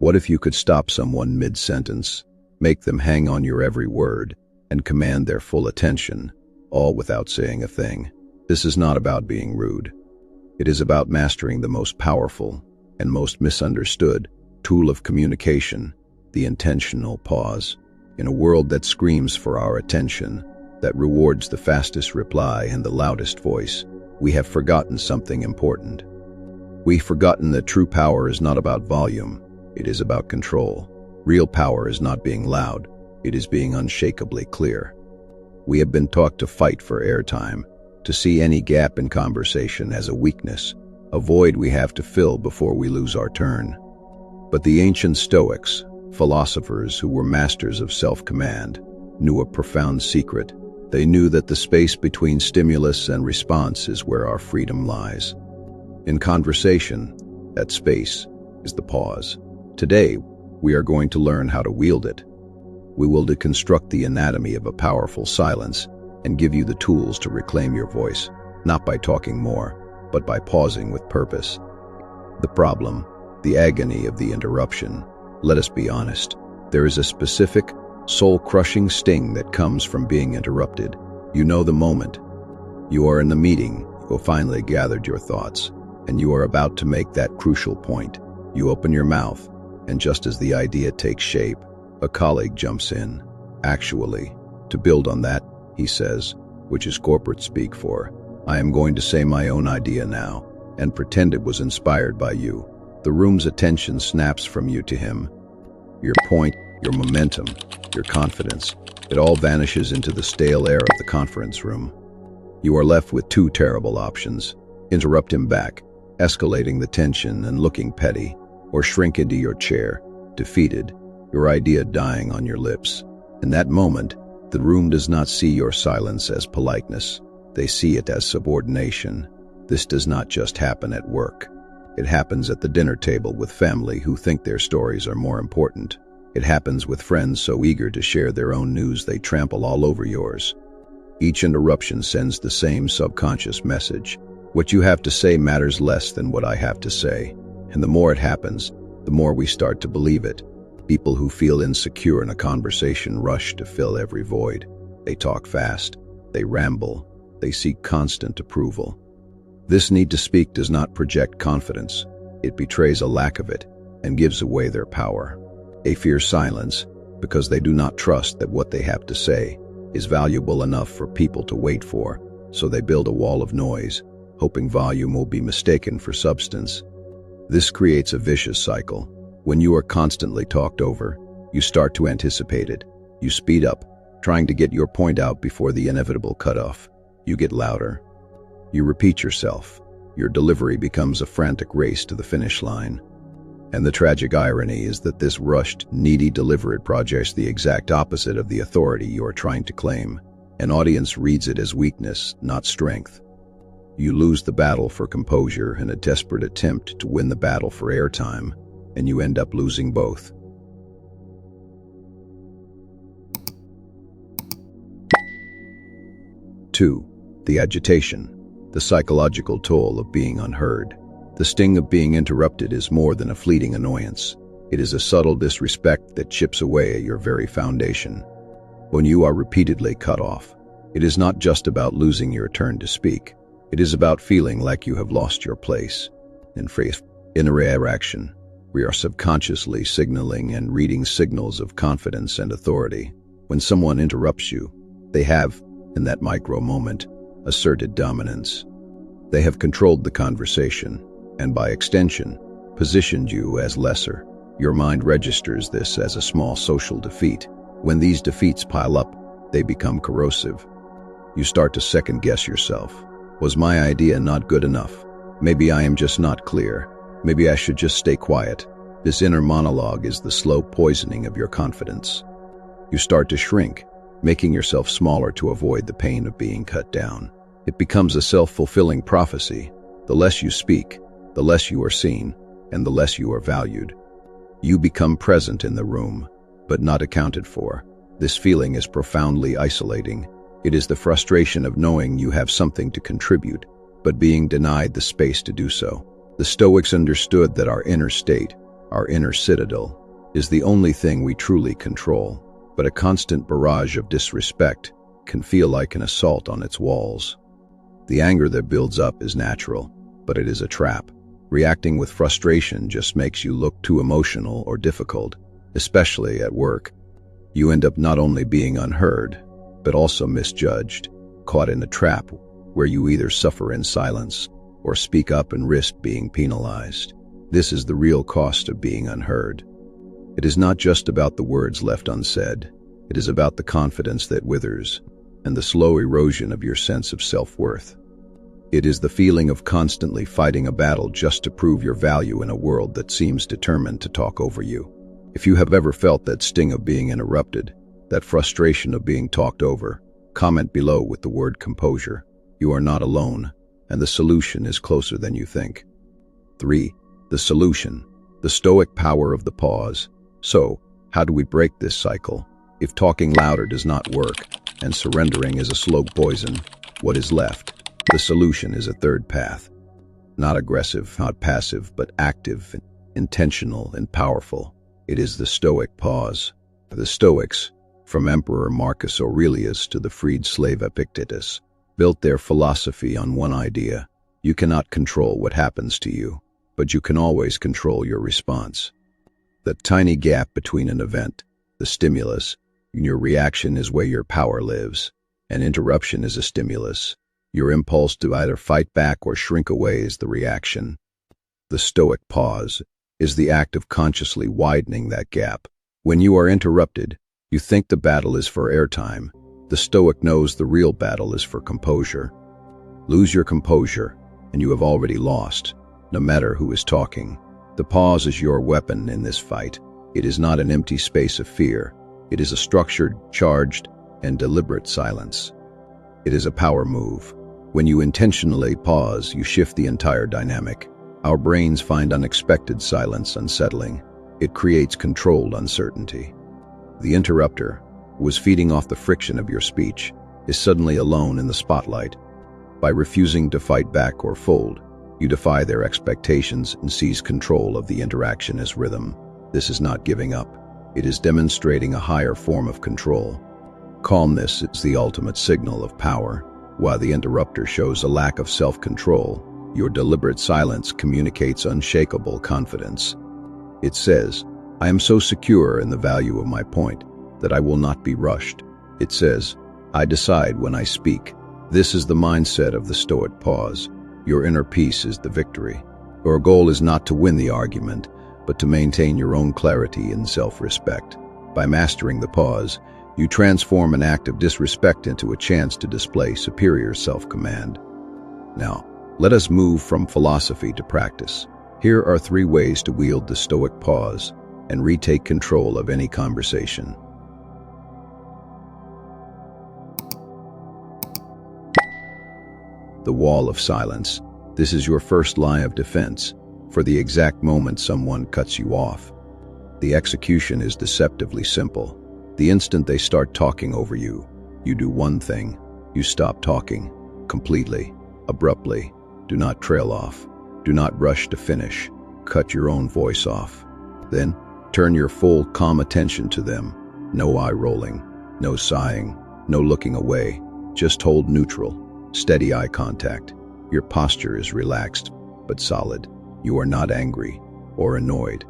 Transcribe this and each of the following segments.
What if you could stop someone mid-sentence, make them hang on your every word, and command their full attention, all without saying a thing? This is not about being rude. It is about mastering the most powerful and most misunderstood tool of communication, the intentional pause. In a world that screams for our attention, that rewards the fastest reply and the loudest voice, we have forgotten something important. We've forgotten that true power is not about volume, it is about control. Real power is not being loud, it is being unshakably clear. We have been taught to fight for airtime, to see any gap in conversation as a weakness, a void we have to fill before we lose our turn. But the ancient Stoics, philosophers who were masters of self-command, knew a profound secret. They knew that the space between stimulus and response is where our freedom lies. In conversation, that space is the pause. Today, we are going to learn how to wield it. We will deconstruct the anatomy of a powerful silence and give you the tools to reclaim your voice, not by talking more, but by pausing with purpose. The problem, the agony of the interruption. Let us be honest. There is a specific, soul-crushing sting that comes from being interrupted. You know the moment. You are in the meeting, you have finally gathered your thoughts, and you are about to make that crucial point. You open your mouth, and just as the idea takes shape, a colleague jumps in. Actually, to build on that, he says, which is corporate speak for, I am going to say my own idea now, and pretend it was inspired by you. The room's attention snaps from you to him. Your point, your momentum, your confidence, it all vanishes into the stale air of the conference room. You are left with two terrible options. Interrupt him back, escalating the tension and looking petty, or shrink into your chair, defeated, your idea dying on your lips. In that moment, the room does not see your silence as politeness. They see it as subordination. This does not just happen at work. It happens at the dinner table with family who think their stories are more important. It happens with friends so eager to share their own news they trample all over yours. Each interruption sends the same subconscious message. What you have to say matters less than what I have to say. And the more it happens, the more we start to believe it. People who feel insecure in a conversation rush to fill every void. They talk fast. They ramble. They seek constant approval. This need to speak does not project confidence. It betrays a lack of it and gives away their power. They fear silence because they do not trust that what they have to say is valuable enough for people to wait for, so they build a wall of noise, hoping volume will be mistaken for substance. This creates a vicious cycle. When you are constantly talked over, you start to anticipate it. You speed up, trying to get your point out before the inevitable cutoff. You get louder. You repeat yourself. Your delivery becomes a frantic race to the finish line. And the tragic irony is that this rushed, needy delivery projects the exact opposite of the authority you are trying to claim. An audience reads it as weakness, not strength. You lose the battle for composure in a desperate attempt to win the battle for airtime, and you end up losing both. Two, the agitation. The psychological toll of being unheard. The sting of being interrupted is more than a fleeting annoyance. It is a subtle disrespect that chips away at your very foundation. When you are repeatedly cut off, it is not just about losing your turn to speak. It is about feeling like you have lost your place. In interaction, we are subconsciously signaling and reading signals of confidence and authority. When someone interrupts you, they have, in that micro moment, asserted dominance. They have controlled the conversation, and by extension, positioned you as lesser. Your mind registers this as a small social defeat. When these defeats pile up, they become corrosive. You start to second-guess yourself. Was my idea not good enough? Maybe I am just not clear. Maybe I should just stay quiet. This inner monologue is the slow poisoning of your confidence. You start to shrink, making yourself smaller to avoid the pain of being cut down. It becomes a self-fulfilling prophecy. The less you speak, the less you are seen, and the less you are valued. You become present in the room, but not accounted for. This feeling is profoundly isolating. It is the frustration of knowing you have something to contribute, but being denied the space to do so. The Stoics understood that our inner state, our inner citadel, is the only thing we truly control, but a constant barrage of disrespect can feel like an assault on its walls. The anger that builds up is natural, but it is a trap. Reacting with frustration just makes you look too emotional or difficult, especially at work. You end up not only being unheard, but also misjudged, caught in a trap where you either suffer in silence or speak up and risk being penalized. This is the real cost of being unheard. It is not just about the words left unsaid. It is about the confidence that withers and the slow erosion of your sense of self-worth. It is the feeling of constantly fighting a battle just to prove your value in a world that seems determined to talk over you. If you have ever felt that sting of being interrupted, that frustration of being talked over, comment below with the word composure. You are not alone, and the solution is closer than you think. 3. The solution. The Stoic power of the pause. So, how do we break this cycle? If talking louder does not work, and surrendering is a slow poison, what is left? The solution is a third path. Not aggressive, not passive, but active, intentional, and powerful. It is the Stoic pause. The Stoics, from Emperor Marcus Aurelius to the freed slave Epictetus, built their philosophy on one idea. You cannot control what happens to you, but you can always control your response. The tiny gap between an event, the stimulus, and your reaction is where your power lives. An interruption is a stimulus. Your impulse to either fight back or shrink away is the reaction. The Stoic pause is the act of consciously widening that gap. When you are interrupted, you think the battle is for airtime. The Stoic knows the real battle is for composure. Lose your composure, and you have already lost, no matter who is talking. The pause is your weapon in this fight. It is not an empty space of fear. It is a structured, charged, and deliberate silence. It is a power move. When you intentionally pause, you shift the entire dynamic. Our brains find unexpected silence unsettling. It creates controlled uncertainty. The interrupter, who is feeding off the friction of your speech, is suddenly alone in the spotlight. By refusing to fight back or fold, you defy their expectations and seize control of the interaction as rhythm. This is not giving up. It is demonstrating a higher form of control. Calmness is the ultimate signal of power. While the interrupter shows a lack of self-control, your deliberate silence communicates unshakable confidence. It says, "I am so secure in the value of my point that I will not be rushed." It says, "I decide when I speak." This is the mindset of the Stoic pause. Your inner peace is the victory. Your goal is not to win the argument, but to maintain your own clarity and self-respect. By mastering the pause, you transform an act of disrespect into a chance to display superior self-command. Now, let us move from philosophy to practice. Here are 3 ways to wield the Stoic pause and retake control of any conversation. The wall of silence. This is your first line of defense for the exact moment someone cuts you off. The execution is deceptively simple. The instant they start talking over you, you do one thing. You stop talking, completely, abruptly. Do not trail off. Do not rush to finish. Cut your own voice off. Then, turn your full, calm attention to them. No eye rolling, no sighing, no looking away. Just hold neutral, steady eye contact. Your posture is relaxed, but solid. You are not angry or annoyed.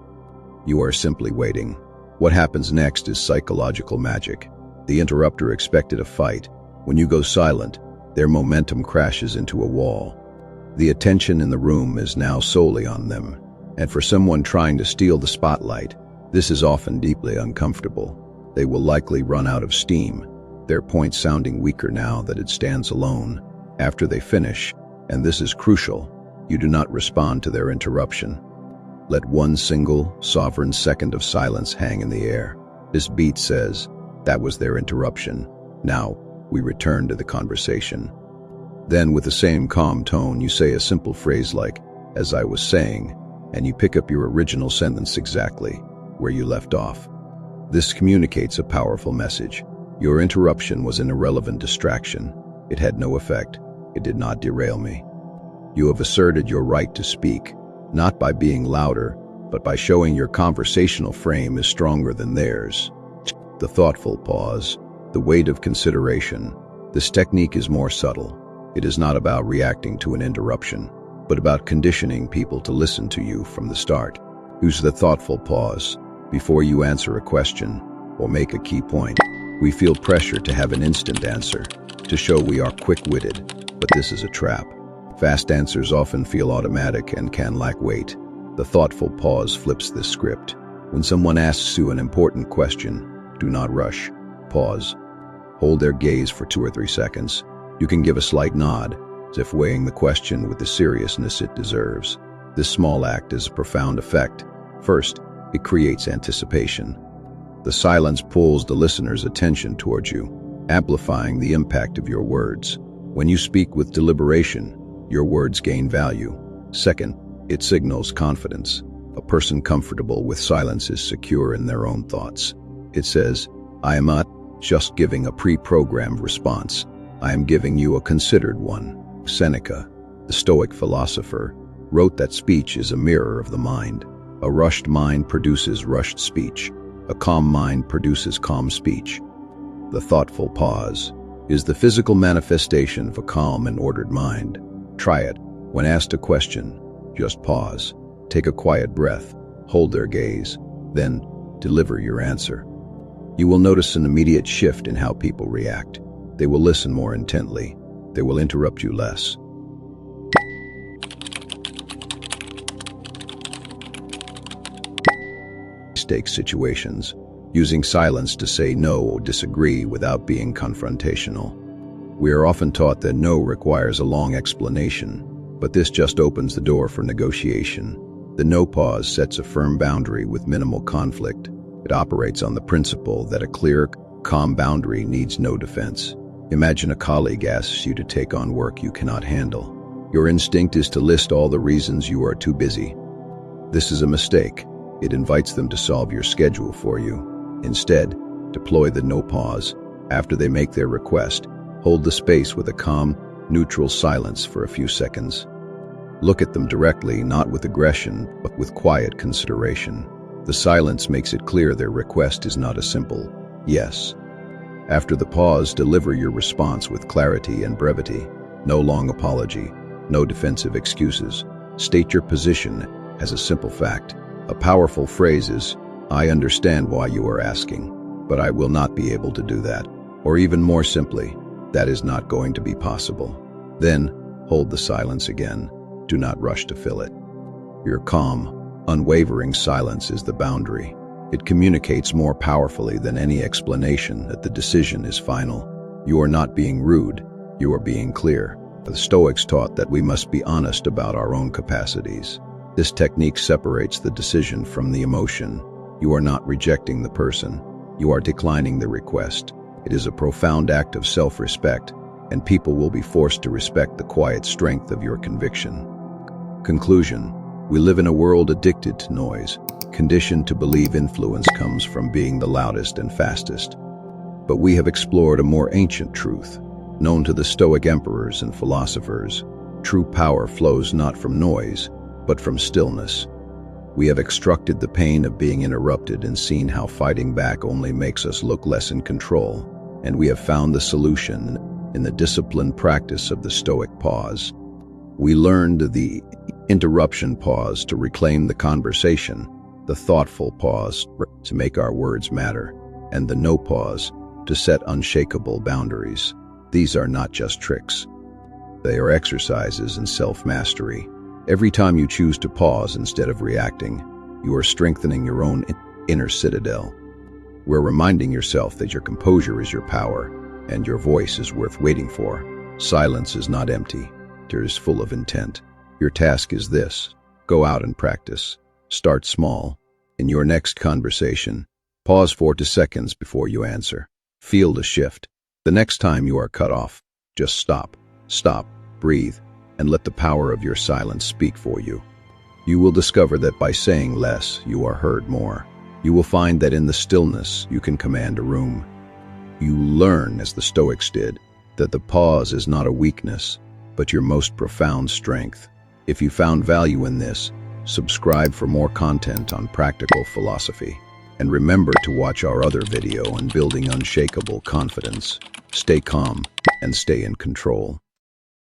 You are simply waiting. What happens next is psychological magic. The interrupter expected a fight. When you go silent, their momentum crashes into a wall. The attention in the room is now solely on them. And for someone trying to steal the spotlight, this is often deeply uncomfortable. They will likely run out of steam, their point sounding weaker now that it stands alone. After they finish, and this is crucial, you do not respond to their interruption. Let one single, sovereign second of silence hang in the air. This beat says, that was their interruption. Now, we return to the conversation. Then, with the same calm tone, you say a simple phrase like, "as I was saying," and you pick up your original sentence exactly where you left off. This communicates a powerful message. Your interruption was an irrelevant distraction. It had no effect. It did not derail me. You have asserted your right to speak, not by being louder, but by showing your conversational frame is stronger than theirs. The thoughtful pause, the weight of consideration. This technique is more subtle. It is not about reacting to an interruption, but about conditioning people to listen to you from the start. Use the thoughtful pause before you answer a question or make a key point. We feel pressure to have an instant answer, to show we are quick-witted, but this is a trap. Fast answers often feel automatic and can lack weight. The thoughtful pause flips this script. When someone asks you an important question, do not rush. Pause. Hold their gaze for 2 or 3 seconds. You can give a slight nod, as if weighing the question with the seriousness it deserves. This small act has a profound effect. First, it creates anticipation. The silence pulls the listener's attention towards you, amplifying the impact of your words. When you speak with deliberation, your words gain value. Second, it signals confidence. A person comfortable with silence is secure in their own thoughts. It says, I am not just giving a pre-programmed response. I am giving you a considered one. Seneca, the Stoic philosopher, wrote that speech is a mirror of the mind. A rushed mind produces rushed speech. A calm mind produces calm speech. The thoughtful pause is the physical manifestation of a calm and ordered mind. Try it. When asked a question, just pause. Take a quiet breath. Hold their gaze. Then deliver your answer. You will notice an immediate shift in how people react. They will listen more intently. They will interrupt you less. Stakes situations, using silence to say no or disagree without being confrontational. We are often taught that no requires a long explanation, but this just opens the door for negotiation. The no pause sets a firm boundary with minimal conflict. It operates on the principle that a clear, calm boundary needs no defense. Imagine a colleague asks you to take on work you cannot handle. Your instinct is to list all the reasons you are too busy. This is a mistake. It invites them to solve your schedule for you. Instead, deploy the no pause. After they make their request, hold the space with a calm, neutral silence for a few seconds. Look at them directly, not with aggression, but with quiet consideration. The silence makes it clear their request is not a simple yes. After the pause, deliver your response with clarity and brevity. No long apology, no defensive excuses. State your position as a simple fact. A powerful phrase is, I understand why you are asking, but I will not be able to do that. Or even more simply, that is not going to be possible. Then, hold the silence again. Do not rush to fill it. Your calm, unwavering silence is the boundary. It communicates more powerfully than any explanation that the decision is final. You are not being rude, you are being clear. The Stoics taught that we must be honest about our own capacities. This technique separates the decision from the emotion. You are not rejecting the person, you are declining the request. It is a profound act of self-respect, and people will be forced to respect the quiet strength of your conviction. Conclusion: we live in a world addicted to noise, conditioned to believe influence comes from being the loudest and fastest. But we have explored a more ancient truth, known to the Stoic emperors and philosophers. True power flows not from noise, but from stillness. We have extracted the pain of being interrupted and seen how fighting back only makes us look less in control, and we have found the solution in the disciplined practice of the Stoic pause. We learned the interruption pause to reclaim the conversation, the thoughtful pause to make our words matter, and the no pause to set unshakable boundaries. These are not just tricks. They are exercises in self-mastery. Every time you choose to pause instead of reacting, you are strengthening your own inner citadel. We're reminding yourself that your composure is your power, and your voice is worth waiting for. Silence is not empty. It is full of intent. Your task is this: go out and practice. Start small. In your next conversation, pause 4 seconds before you answer. Feel the shift. The next time you are cut off, just stop, breathe, and let the power of your silence speak for you. You will discover that by saying less, you are heard more. You will find that in the stillness, you can command a room. You learn, as the Stoics did, that the pause is not a weakness, but your most profound strength. If you found value in this, Subscribe for more content on practical philosophy. And remember to watch our other video on building unshakable confidence. Stay calm and stay in control.